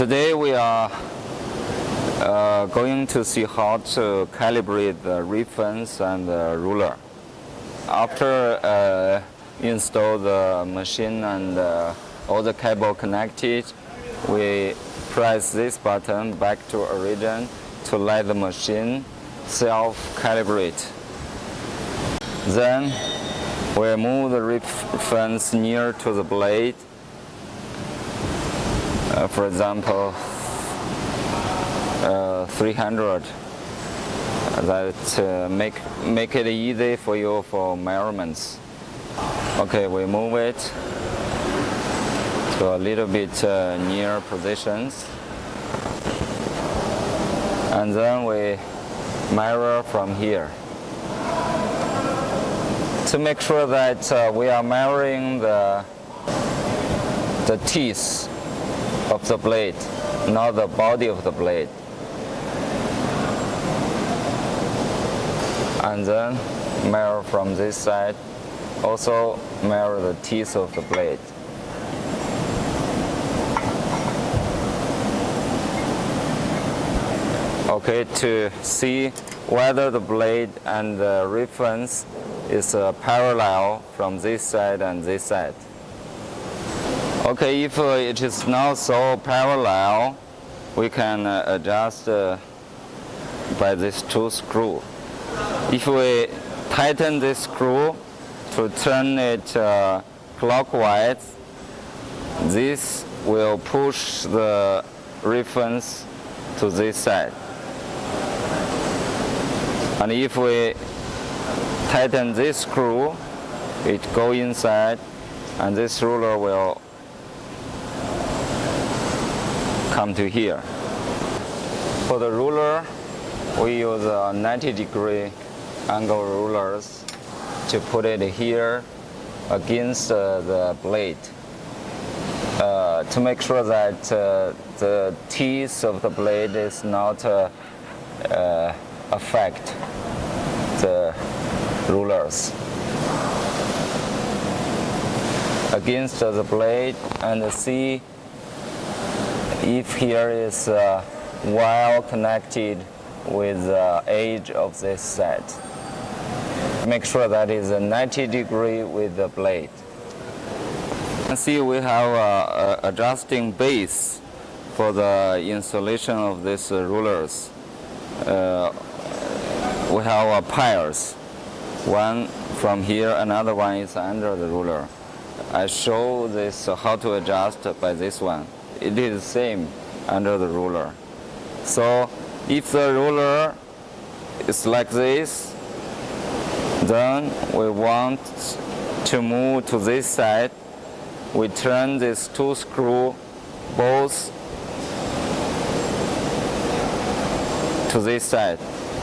Today we are going to see how to calibrate the reference and the ruler. After install the machine and all the cable connected, we press this button back to origin to let the machine self-calibrate. Then we move the reference near to the blade. For example, 300. That make it easy for you for measurements. Okay, we move it to a little bit near positions, and then we measure from here to make sure that we are measuring the teeth of the blade, not the body of the blade. And then measure from this side, also measure the teeth of the blade. Okay, to see whether the blade and the reference is parallel from this side and this side. Okay, if it is not so parallel, we can adjust by these two screws. If we tighten this screw to turn it clockwise, this will push the reference to this side. And if we tighten this screw, it goes inside, and this ruler will come to here. For the ruler, we use 90-degree angle rulers to put it here against the blade to make sure that the teeth of the blade is not affect the rulers against the blade, and see if here is well connected with the edge of this set. Make sure that is 90 degree with the blade. You can see we have a adjusting base for the installation of these rulers. We have piles. One from here, another one is under the ruler. I show this how to adjust by this one. It is the same under the ruler. So if the ruler is like this, then we want to move to this side. We turn these two screws both to this side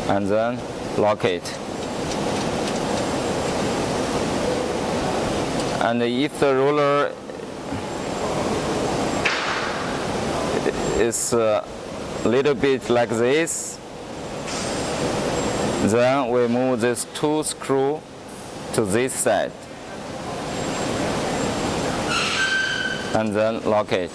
and then lock it. And if the ruler is a little bit like this, then we move this two screw to this side and then lock it.